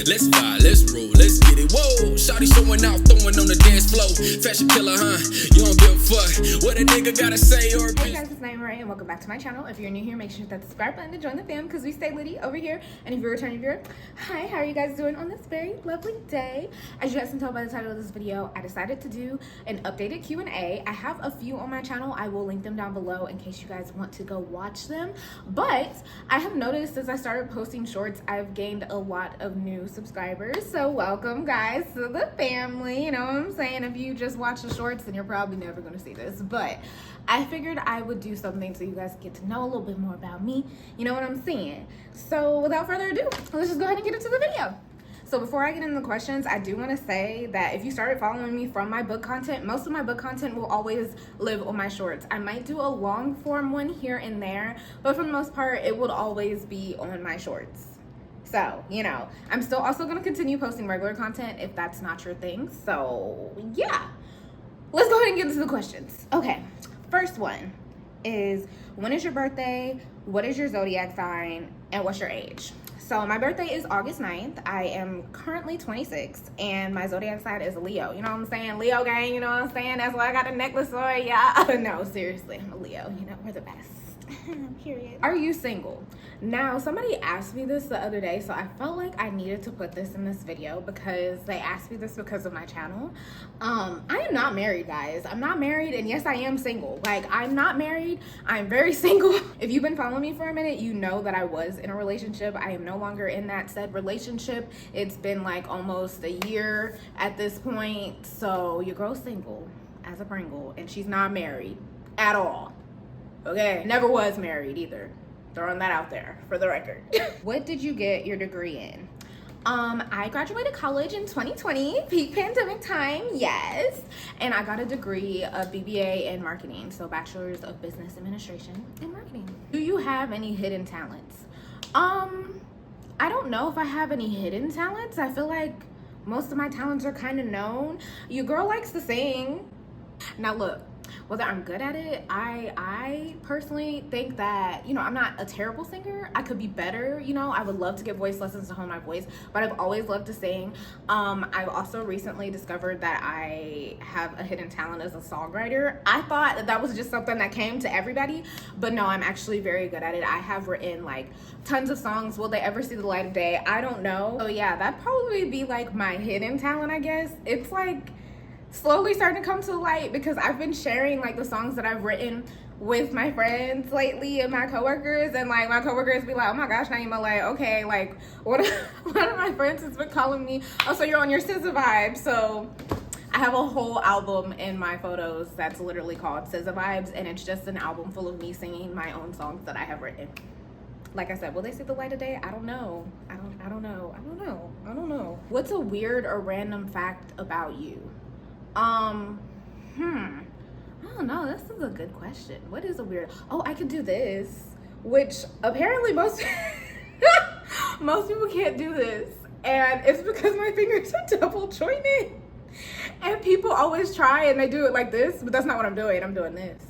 Let's vibe, let's roll, let's get it. Whoa, shawty showing out, throwing on the dance floor. Fashion killer, huh? You don't give a fuck what a nigga gotta say or. Hey guys, it's Naimahrae and welcome back to my channel. If you're new here, make sure to hit that subscribe button to join the fam because we stay litty over here. And if you're a returning viewer, hi, how are you guys doing on this very lovely day? As you guys can tell by the title of this video, I decided to do an updated Q&A. I have a few on my channel. I will link them down below in case you guys want to go watch them. But I have noticed as I started posting shorts, I've gained a lot of new subscribers. So welcome guys to the family. You know what I'm saying? If you just watch the shorts, then you're probably never going to see this. But I figured I would do something so you guys get to know a little bit more about me. You know what I'm saying? So without further ado, let's just go ahead and get into the video. So before I get into the questions, I do want to say that if you started following me from my book content, most of my book content will always live on my shorts. I might do a long form one here and there, but for the most part, it would always be on my shorts. So, you know, I'm still also going to continue posting regular content if that's not your thing. So, yeah. Let's go ahead and get into the questions. Okay, first one is, when is your birthday? What is your zodiac sign? And what's your age? So my birthday is August 9th. I am currently 26 and my zodiac sign is Leo. You know what I'm saying? Leo gang, you know what I'm saying? That's why I got a necklace on, yeah. No, seriously, I'm a Leo. You know, we're the best. Period. Are you single? Now, somebody asked me this the other day, so I felt like I needed to put this in this video because they asked me this because of my channel. I am not married, guys. I'm not married, and yes, I am single. Like, I'm not married. I'm very single. If you've been following me for a minute, you know that I was in a relationship. I am no longer in that said relationship. It's been like almost a year at this point. So your girl's single as a Pringle, and she's not married at all. Okay, never was married either. Throwing that out there for the record. What did you get your degree in? I graduated college in 2020, peak pandemic time, yes. And I got a degree of BBA in marketing, so Bachelor's of Business Administration in Marketing. Do you have any hidden talents? I don't know if I have any hidden talents. I feel like most of my talents are kind of known. Your girl likes to sing. Now look, whether I'm good at it, I personally think that, you know, I'm not a terrible singer. I could be better, you know. I would love to get voice lessons to hone my voice, but I've always loved to sing. I've also recently discovered that I have a hidden talent as a songwriter. I thought that was just something that came to everybody, but no, I'm actually very good at it. I have written like tons of songs. Will they ever see the light of day? I don't know. So yeah, that'd probably be like my hidden talent, I guess. It's like slowly starting to come to light because I've been sharing like the songs that I've written with my friends lately and my coworkers, and like my coworkers be like, oh my gosh, Naimah, like, okay, like one of my friends has been calling me, oh, so you're on your SZA vibe. So I have a whole album in my photos that's literally called SZA Vibes, and it's just an album full of me singing my own songs that I have written. Like I said, will they see the light of day? I don't know. I don't know. What's a weird or random fact about you? I don't know. This is a good question. What is a weird? Oh, I could do this, which apparently most people can't do this, and it's because my fingers are double jointed. And people always try and they do it like this, but that's not what I'm doing. I'm doing this.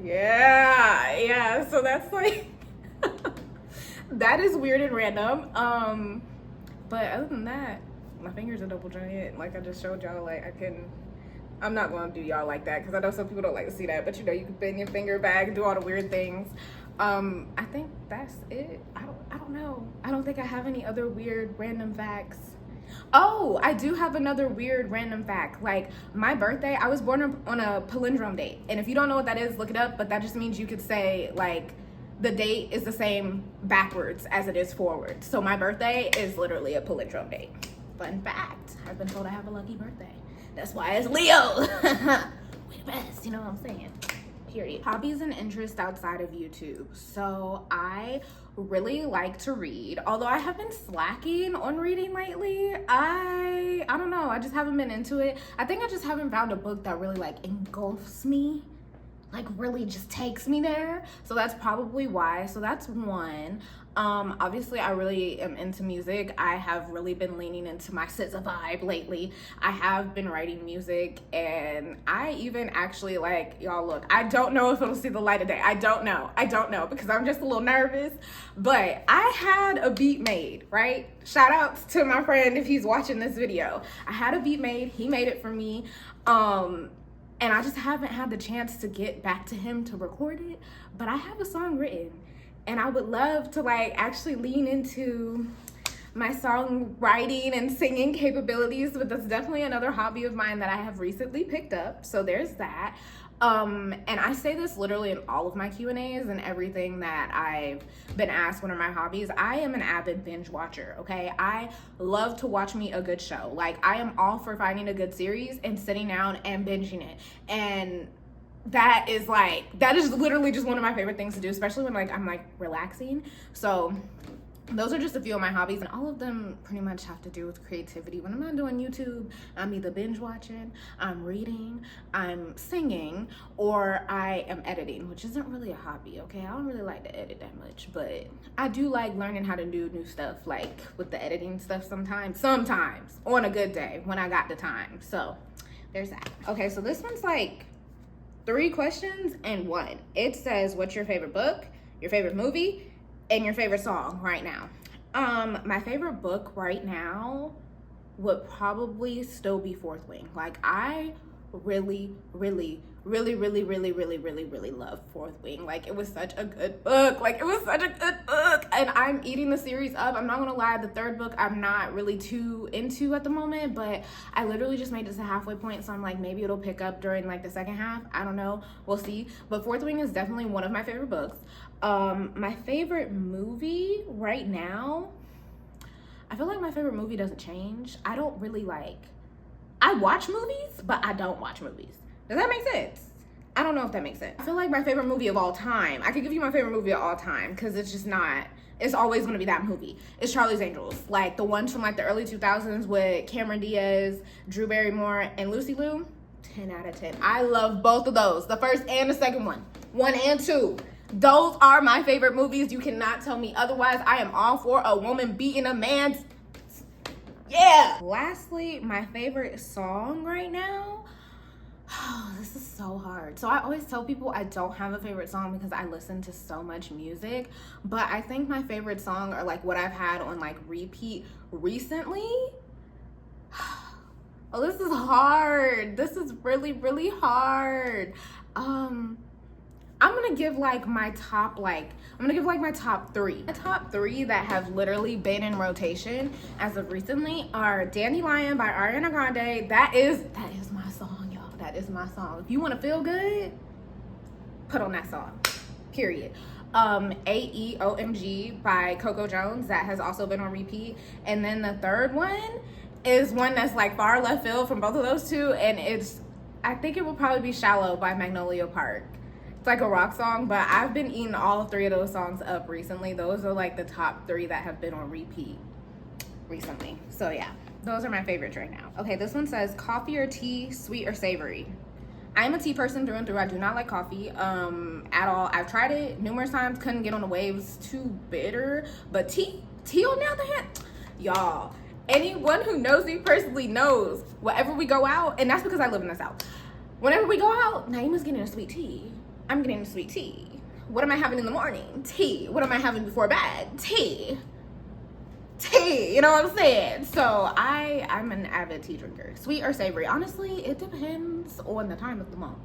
Yeah. So that's like that is weird and random. But other than that, my fingers are double jointed. Like I just showed y'all, like I'm not going to do y'all like that because I know some people don't like to see that, but you know, you can bend your finger back and do all the weird things. I think that's it. I don't know. I don't think I have any other weird random facts. Oh, I do have another weird random fact. Like my birthday, I was born on a palindrome date. And if you don't know what that is, look it up, but that just means you could say like the date is the same backwards as it is forward. So my birthday is literally a palindrome date. Fun fact, I've been told I have a lucky birthday. That's why it's Leo. We the best, you know what I'm saying? Period. Hobbies and interests outside of YouTube. So I really like to read, although I have been slacking on reading lately. I don't know, I just haven't been into it. I think I just haven't found a book that really like engulfs me. like really just takes me there. So that's probably why. So that's one. Obviously I really am into music. I have really been leaning into my SZA vibe lately. I have been writing music, and I even actually, like, y'all look, I don't know if it'll see the light of day. I don't know because I'm just a little nervous, but I had a beat made, right? Shout outs to my friend if he's watching this video. I had a beat made, he made it for me. And I just haven't had the chance to get back to him to record it, but I have a song written. And I would love to like actually lean into my songwriting and singing capabilities, but that's definitely another hobby of mine that I have recently picked up. So there's that. And I say this literally in all of my Q&As and everything that I've been asked what are my hobbies. I am an avid binge watcher, okay? I love to watch me a good show. Like, I am all for finding a good series and sitting down and binging it. And that is literally just one of my favorite things to do, especially when like I'm like relaxing. So those are just a few of my hobbies, and all of them pretty much have to do with creativity. When I'm not doing YouTube, I'm either binge watching, I'm reading, I'm singing, or I am editing, which isn't really a hobby, okay? I don't really like to edit that much, but I do like learning how to do new stuff, like with the editing stuff sometimes on a good day when I got the time. So there's that. Okay, so this one's like 3 questions and 1. It says, what's your favorite book, your favorite movie, and your favorite song right now? My favorite book right now would probably still be Fourth Wing. Like, I really love Fourth Wing. Like, it was such a good book. And I'm eating the series up. I'm not gonna lie, the 3rd book I'm not really too into at the moment, but I literally just made this a halfway point, so I'm like, maybe it'll pick up during like the second half. I don't know, we'll see. But Fourth Wing is definitely one of my favorite books. My favorite movie right now, I feel like my favorite movie doesn't change. I don't really I watch movies, but I don't watch movies. Does that make sense? I don't know if that makes sense. I feel like my favorite movie of all time, I could give you my favorite movie of all time, because it's just not, it's always gonna be that movie. It's Charlie's Angels. Like the ones from like the early 2000s with Cameron Diaz, Drew Barrymore, and Lucy Liu. 10 out of 10. I love both of those. The first and the second one. 1 and 2. Those are my favorite movies. You cannot tell me otherwise. I am all for a woman beating a man's. Yeah. Lastly, my favorite song right now. Oh, this is so hard. So I always tell people I don't have a favorite song because I listen to so much music, but I think my favorite song are like what I've had on like repeat recently. Oh, this is hard. This is really hard. I'm gonna give like my top my top 3. The top 3 that have literally been in rotation as of recently are Dandelion by Ariana Grande. That is my song, y'all. That is my song. If you want to feel good, put on that song, period. AEOMG by Coco Jones, that has also been on repeat. And then the third one is one that's like far left field from both of those two, and I think it will probably be Shallow by Magnolia Park. It's like a rock song, but I've been eating all 3 of those songs up recently. Those are like the top 3 that have been on repeat recently. So yeah, those are my favorites right now. Okay, this one says coffee or tea, sweet or savory. I'm a tea person through and through. I do not like coffee at all. I've tried it numerous times, couldn't get on the waves, too bitter. But tea on the other hand, y'all, anyone who knows me personally knows whenever we go out, and that's because I live in the South. Whenever we go out, Naimah's getting a sweet tea. I'm getting a sweet tea. What am I having in the morning? Tea. What am I having before bed? Tea. You know what I'm saying? So I'm an avid tea drinker. Sweet or savory? Honestly, it depends on the time of the month.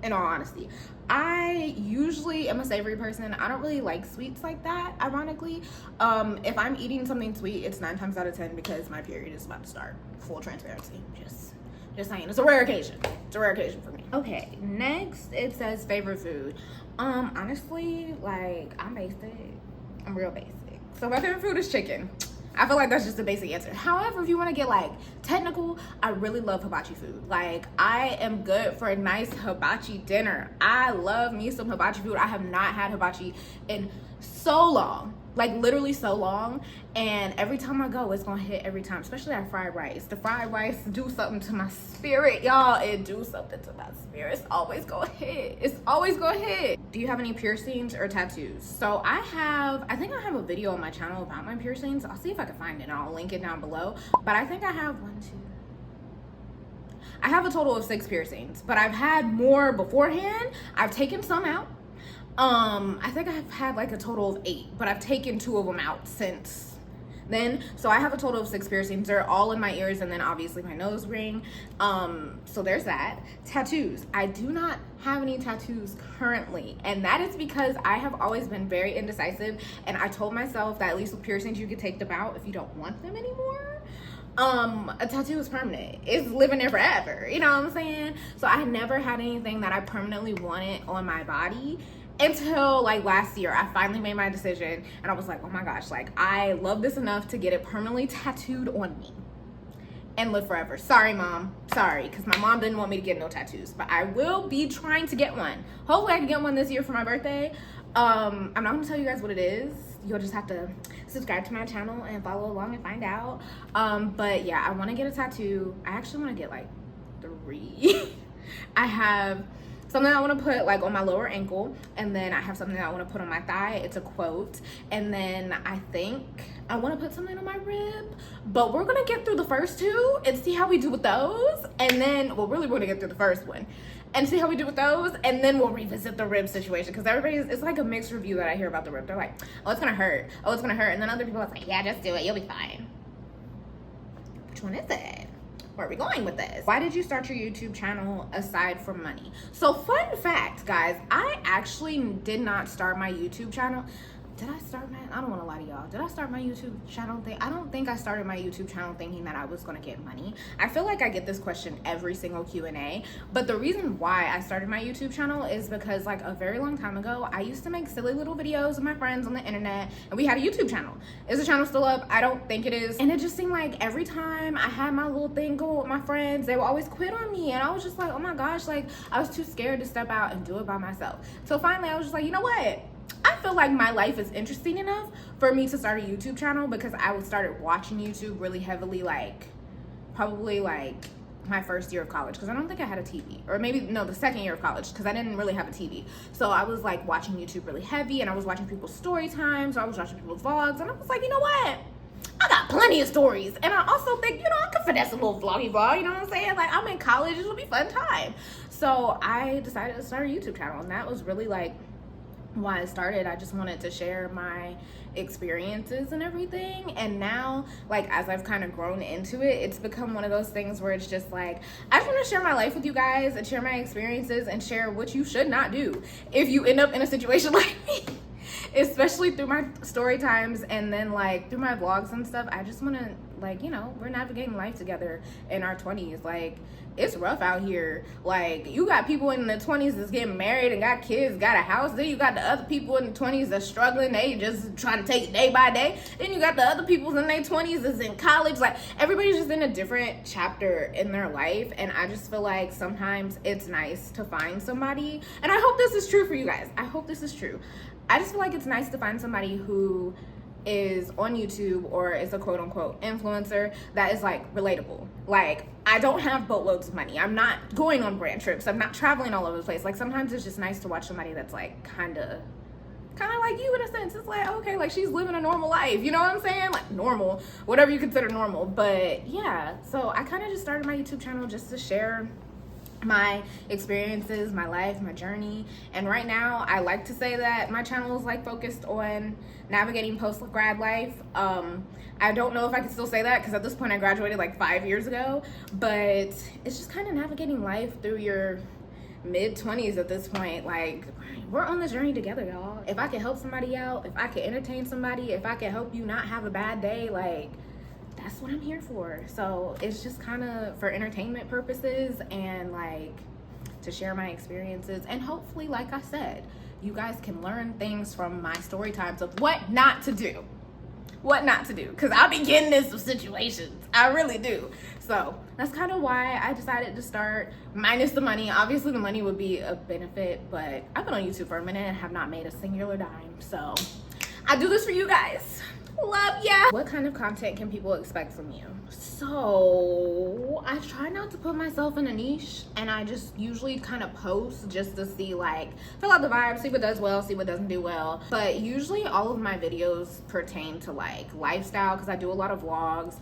In all honesty, I usually am a savory person. I don't really like sweets like that, ironically. If I'm eating something sweet, it's 9 times out of 10 because my period is about to start. Full transparency. Just saying, it's a rare occasion. It's a rare occasion for me. Okay, next it says favorite food. Honestly, like, I'm basic. I'm real basic. So my favorite food is chicken. I feel like that's just a basic answer. However, if you want to get like technical, I really love hibachi food. Like, I am good for a nice hibachi dinner. I love me some hibachi food. I have not had hibachi in so long. like literally so long, and every time I go it's gonna hit every time, especially that fried rice. The fried rice do something to my spirit, y'all. It do something to my spirit. It's always gonna hit. It's always gonna hit. Do you have any piercings or tattoos? So I think I have a video on my channel about my piercings. I'll see if I can find it and I'll link it down below, but I think I have I have a total of 6 piercings, but I've had more beforehand. I've taken some out. I think I've had like a total of 8, but I've taken 2 of them out since then. So I have a total of 6 piercings. They're all in my ears, and then obviously my nose ring. So there's that. Tattoos. I do not have any tattoos currently, and that is because I have always been very indecisive, and I told myself that at least with piercings you could take them out if you don't want them anymore. A tattoo is permanent. It's living there forever, you know what I'm saying? So I never had anything that I permanently wanted on my body until like last year. I finally made my decision, and I was like, oh my gosh, like I love this enough to get it permanently tattooed on me and live forever. Sorry, mom. Sorry, because my mom didn't want me to get no tattoos, but I will be trying to get one. Hopefully I can get one this year for my birthday. I'm not gonna tell you guys what it is. You'll just have to subscribe to my channel and follow along and find out. But yeah, I want to get a tattoo. I actually want to get like 3. I have something I want to put like on my lower ankle, and then I have something I want to put on my thigh. It's a quote, and then I think I want to put something on my rib. But we're gonna get through the first 2 and see how we do with those, and then we're gonna get through the first one and see how we do with those, and then we'll revisit the rib situation, because it's like a mixed review that I hear about the rib. They're like, oh, it's gonna hurt, oh, it's gonna hurt, and then other people are like, yeah, just do it, you'll be fine. Which one is it? Where are we going with this? Why did you start your YouTube channel aside from money? So fun fact, guys, I actually did not start my YouTube channel. Did I start I don't want to lie to y'all. Did I start my YouTube channel I don't think I started my YouTube channel thinking that I was going to get money. I feel like I get this question every single Q&A, but the reason why I started my YouTube channel is because like a very long time ago, I used to make silly little videos with my friends on the internet, and we had a YouTube channel. Is the channel still up? I don't think it is. And it just seemed like every time I had my little thing go with my friends, they would always quit on me, and I was just like, oh my gosh, like I was too scared to step out and do it by myself. So finally I was just like, you know what? I feel like my life is interesting enough for me to start a YouTube channel, because I started watching YouTube really heavily, like probably like my first year of college, because I don't think I had a TV, or maybe no, the second year of college, because I didn't really have a TV. So I was like watching YouTube really heavy, and I was watching people's story times, I was watching people's vlogs, and I was like, you know what? I got plenty of stories, and I also think, you know, I could finesse a little vloggy vlog, you know what I'm saying? Like, I'm in college, it'll be a fun time. So I decided to start a YouTube channel, and that was really like why I started. I just wanted to share my experiences and everything, and now like as I've kind of grown into it, it's become one of those things where it's just like I just want to share my life with you guys and share my experiences and share what you should not do if you end up in a situation like me, especially through my story times and then like through my vlogs and stuff. I just want to, like, you know, we're navigating life together in our 20s. Like, it's rough out here. Like, you got people in the 20s that's getting married and got kids, got a house. Then you got the other people in the 20s that's struggling. They just trying to take it day by day. Then you got the other people in their 20s that's in college. Like, everybody's just in a different chapter in their life. And I just feel like sometimes it's nice to find somebody. And I hope this is true for you guys. I hope this is true. I just feel like it's nice to find somebody who is on YouTube or is a quote-unquote influencer that is like relatable. Like, I don't have boatloads of money. I'm not going on brand trips. I'm not traveling all over the place. Like, sometimes it's just nice to watch somebody that's like kind of like you in a sense. It's like, okay, like she's living a normal life, you know what I'm saying? Like, normal, whatever you consider normal. But yeah, so I kind of just started my YouTube channel just to share my experiences, my life, my journey. And right now I like to say that my channel is like focused on navigating post-grad life. I don't know if I can still say that because at this point I graduated like 5 years ago, but it's just kind of navigating life through your mid-20s at this point. Like, we're on this journey together, y'all. If I can help somebody out, if I can entertain somebody, if I can help you not have a bad day, like, that's what I'm here for. So it's just kind of for entertainment purposes and like to share my experiences, and hopefully, like I said, you guys can learn things from my story times of what not to do, because I'll be getting in some situations. I really do. So that's kind of why I decided to start, minus the money. Obviously the money would be a benefit, but I've been on YouTube for a minute and have not made a singular dime. So I do this for you guys. Love ya. What kind of content can people expect from you? So I try not to put myself in a niche, and I just usually kind of post just to see, like, fill out the vibe, see what does well, see what doesn't do well. But usually all of my videos pertain to like lifestyle, because I do a lot of vlogs,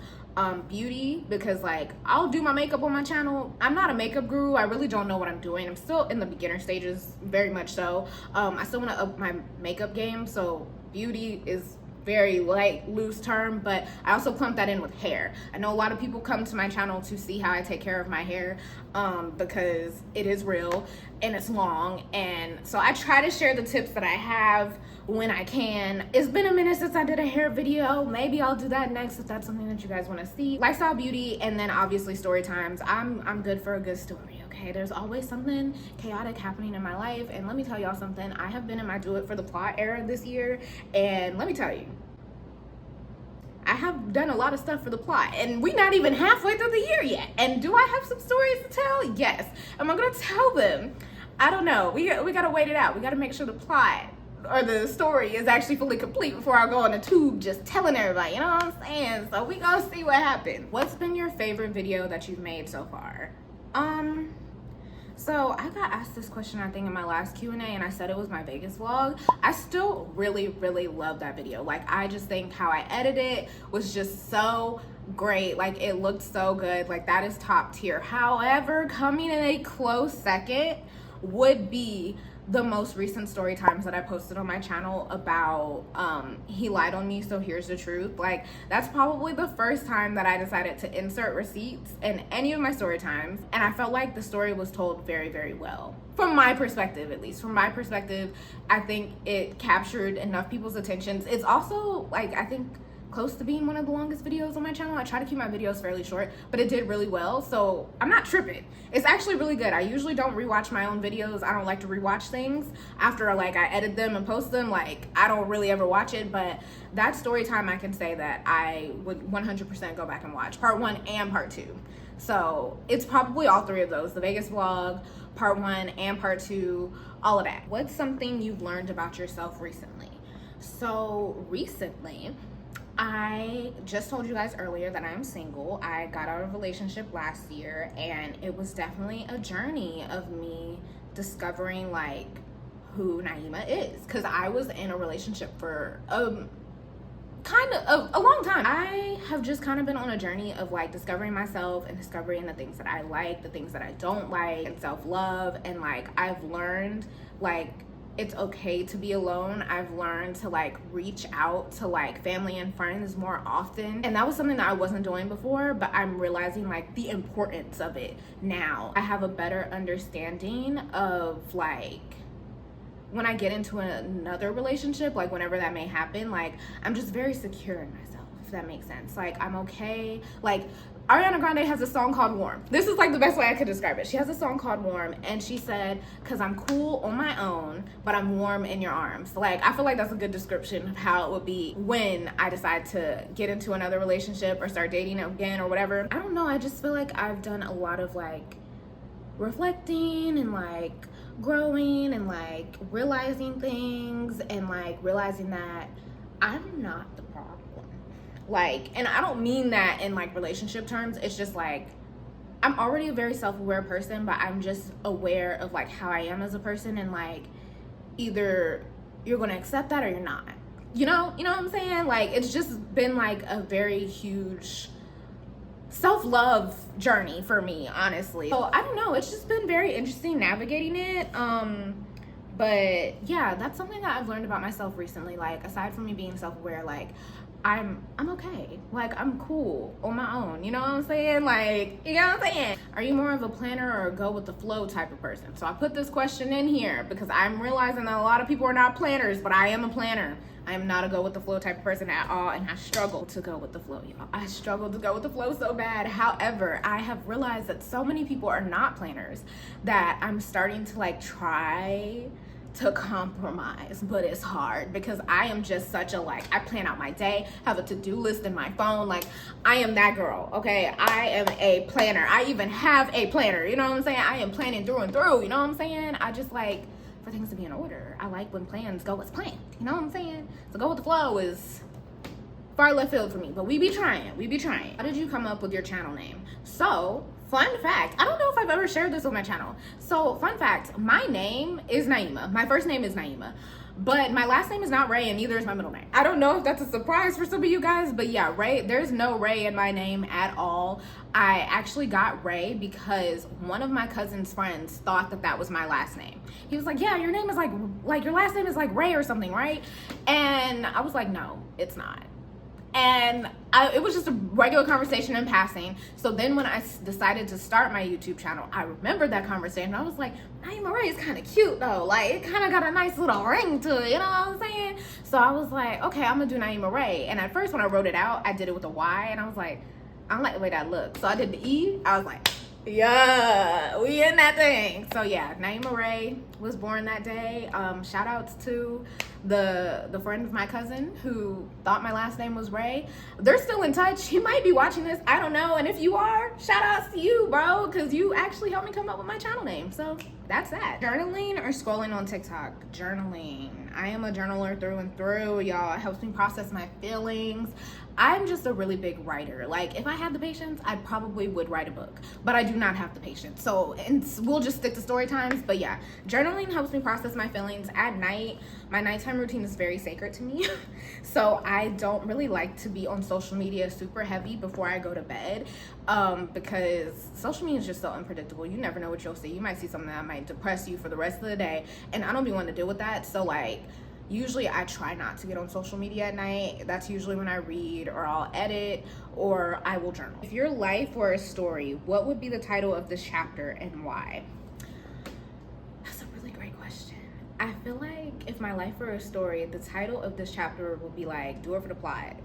beauty, because like I'll do my makeup on my channel. I'm not a makeup guru. I really don't know what I'm doing. I'm still in the beginner stages, very much so. I still want to up my makeup game, so beauty is very light, loose term, but I also clump that in with hair. I know a lot of people come to my channel to see how I take care of my hair, because it is real and it's long, and so I try to share the tips that I have when I can. It's been a minute since I did a hair video. Maybe I'll do that next if that's something that you guys want to see. Lifestyle, beauty, and then obviously story times. I'm good for a good story, okay? There's always something chaotic happening in my life, and let me tell y'all something. I have been in my do it for the plot era this year, and let me tell you, I have done a lot of stuff for the plot, and we're not even halfway through the year yet. And do I have some stories to tell? Yes. Am I gonna tell them? I don't know. We gotta wait it out. We gotta make sure the plot or the story is actually fully complete before I go on the tube just telling everybody, you know what I'm saying? So we gonna see what happens. What's been your favorite video that you've made so far? So I got asked this question, I think, in my last Q&A, and I said it was my Vegas vlog. I still really, really love that video. Like, I just think how I edited it was just so great. Like, it looked so good. Like, that is top tier. However, coming in a close second would be the most recent story times that I posted on my channel about he lied on me, so here's the truth. Like, that's probably the first time that I decided to insert receipts in any of my story times, and I felt like the story was told very, very well. From my perspective, at least. From my perspective, I think it captured enough people's attentions. It's also, like, I think close to being one of the longest videos on my channel. I try to keep my videos fairly short, but it did really well, so I'm not tripping. It's actually really good. I usually don't rewatch my own videos. I don't like to rewatch things after, like, I edit them and post them. Like, I don't really ever watch it, but that story time, I can say that I would 100% go back and watch part 1 and part 2. So it's probably all 3 of those: the Vegas vlog, part 1 and part 2, all of that. What's something you've learned about yourself recently? So recently, I just told you guys earlier that I'm single. I got out of a relationship last year, and it was definitely a journey of me discovering, like, who Naimah is, because I was in a relationship for kind of a long time. I have just kind of been on a journey of, like, discovering myself and discovering the things that I like, the things that I don't like, and self-love. And, like, I've learned, like, it's okay to be alone. I've learned to, like, reach out to, like, family and friends more often, and that was something that I wasn't doing before, but I'm realizing, like, the importance of it now. I have a better understanding of, like, when I get into another relationship, like, whenever that may happen, like, I'm just very secure in myself, if that makes sense. Like, I'm okay. Like, Ariana Grande has a song called Warm. This is, like, the best way I could describe it. She has a song called Warm, and she said, "'Cause I'm cool on my own, but I'm warm in your arms." Like, I feel like that's a good description of how it would be when I decide to get into another relationship or start dating again or whatever. I don't know, I just feel like I've done a lot of, like, reflecting and, like, growing and, like, realizing things and, like, realizing that I'm not the problem. Like, and I don't mean that in, like, relationship terms. It's just, like, I'm already a very self-aware person, but I'm just aware of, like, how I am as a person, and, like, either you're gonna accept that or you're not. You know what I'm saying? Like, it's just been, like, a very huge self-love journey for me, honestly. So I don't know, it's just been very interesting navigating it. But yeah, that's something that I've learned about myself recently. Like, aside from me being self-aware, like, I'm okay. Like, I'm cool on my own. You know what I'm saying? Like, you know what I'm saying? Are you more of a planner or a go with the flow type of person? So I put this question in here because I'm realizing that a lot of people are not planners, but I am a planner. I am not a go with the flow type of person at all, and I struggle to go with the flow, y'all. I struggle to go with the flow so bad. However, I have realized that so many people are not planners that I'm starting to, like, try to compromise, but it's hard because I am just such a, like, I plan out my day, have a to-do list in my phone. Like, I am that girl, okay? I am a planner. I even have a planner, you know what I'm saying? I am planning through and through, you know what I'm saying? I just, like, for things to be in order. I like when plans go as planned. You know what I'm saying? So go with the flow is far left field for me, but we be trying. How did you come up with your channel name? So, fun fact, I don't know if I've ever shared this on my channel. So, fun fact, my name is Naimah. My first name is Naimah, but my last name is not Ray, and neither is my middle name. I don't know if that's a surprise for some of you guys, but yeah, Ray, there's no Ray in my name at all. I actually got Ray because one of my cousin's friends thought that that was my last name. He was like, yeah, your name is like your last name is like Ray or something, right? And I was like, no, it's not. And it was just a regular conversation in passing. So then when I decided to start my YouTube channel, I remembered that conversation. I was like, naimahrae is kind of cute though. Like, it kind of got a nice little ring to it, you know what I'm saying? So I was like, okay, I'm gonna do naimahrae. And at first when I wrote it out, I did it with a Y, and I was like, I don't like the way that looks. So I did the E. I was like, yeah, we in that thing. So yeah, naimahrae was born that day. Shout outs to the friend of my cousin who thought my last name was Ray. They're still in touch. He might be watching this, I don't know. And if you are, shout outs to you, bro, because you actually helped me come up with my channel name. So that's that. Journaling or scrolling on TikTok? Journaling. I am a journaler through and through, y'all. It helps me process my feelings. I'm just a really big writer. Like, if I had the patience, I probably would write a book, but I do not have the patience. So, and we'll just stick to story times. But yeah, journaling helps me process my feelings at night. My nighttime routine is very sacred to me. So I don't really like to be on social media super heavy before I go to bed, because social media is just so unpredictable. You never know what you'll see. You might see something that might depress you for the rest of the day, and I don't be wanting to deal with that. So like, usually I try not to get on social media at night. That's usually when I read, or I'll edit, or I will journal. If your life were a story, what would be the title of this chapter and why? That's a really great question. I feel like if my life were a story, the title of this chapter would be like, do it for the plot.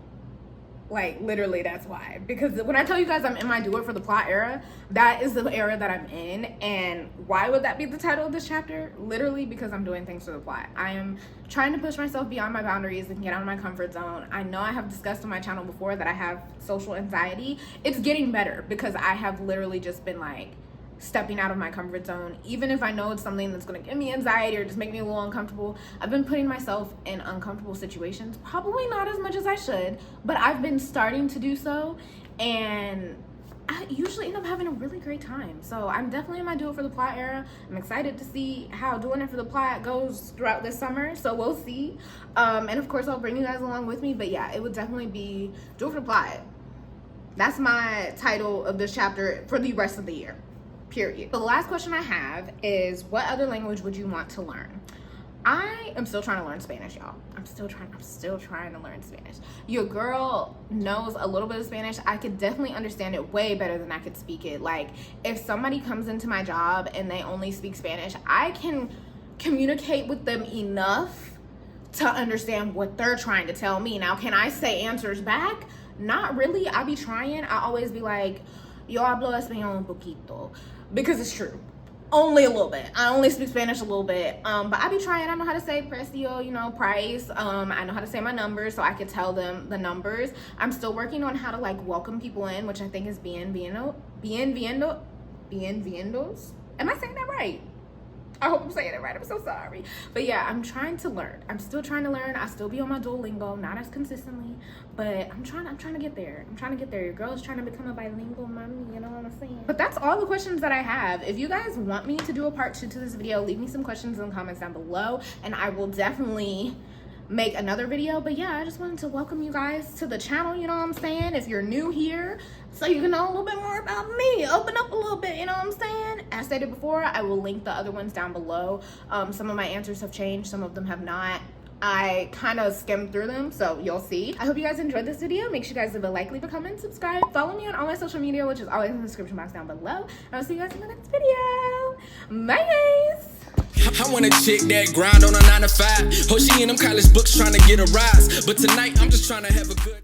Like, literally, that's why. Because when I tell you guys I'm in my do it for the plot era, that is the era that I'm in. And why would that be the title of this chapter? Literally because I'm doing things for the plot. I am trying to push myself beyond my boundaries and get out of my comfort zone. I know I have discussed on my channel before that I have social anxiety. It's getting better because I have literally just been like stepping out of my comfort zone. Even if I know it's something that's going to give me anxiety or just make me a little uncomfortable, I've been putting myself in uncomfortable situations, probably not as much as I should, but I've been starting to do so, and I usually end up having a really great time. So I'm definitely in my do it for the plot era. I'm excited to see how doing it for the plot goes throughout this summer, so we'll see. And of course I'll bring you guys along with me, but yeah, it would definitely be do it for the plot. That's my title of this chapter for the rest of the year. Period. The last question I have is, what other language would you want to learn? I am still trying to learn Spanish, y'all. I'm still trying to learn Spanish. Your girl knows a little bit of Spanish. I could definitely understand it way better than I could speak it. Like, if somebody comes into my job and they only speak Spanish, I can communicate with them enough to understand what they're trying to tell me. Now, can I say answers back? Not really. I be trying. I always be like, yo hablo español un poquito, because it's true. Only a little bit. I only speak Spanish a little bit, but I be trying. I know how to say precio, you know, price. I know how to say my numbers, so I could tell them the numbers. I'm still working on how to like welcome people in, which I think is bienvenidos. Am I saying that right? I hope I'm saying it right. I'm so sorry. But yeah, I'm trying to learn. I'm still trying to learn. I still be on my Duolingo, not as consistently, but I'm trying to get there. I'm trying to get there. Your girl is trying to become a bilingual mommy, you know what I'm saying? But that's all the questions that I have. If you guys want me to do a part 2 to this video, leave me some questions in the comments down below, and I will definitely make another video. But yeah, I just wanted to welcome you guys to the channel, you know what I'm saying? If you're new here, so you can know a little bit more about me, open up a little bit, you know what I'm saying? As stated before, I will link the other ones down below. Some of my answers have changed, some of them have not. I kind of skimmed through them, so you'll see. I hope you guys enjoyed this video. Make sure you guys leave a like, leave a comment, subscribe, follow me on all my social media, which is always in the description box down below, and I'll see you guys in the next video. Bye guys. I want a chick that grind on a 9 to 5. Oh, she in them college books trying to get a rise. But tonight, I'm just trying to have a good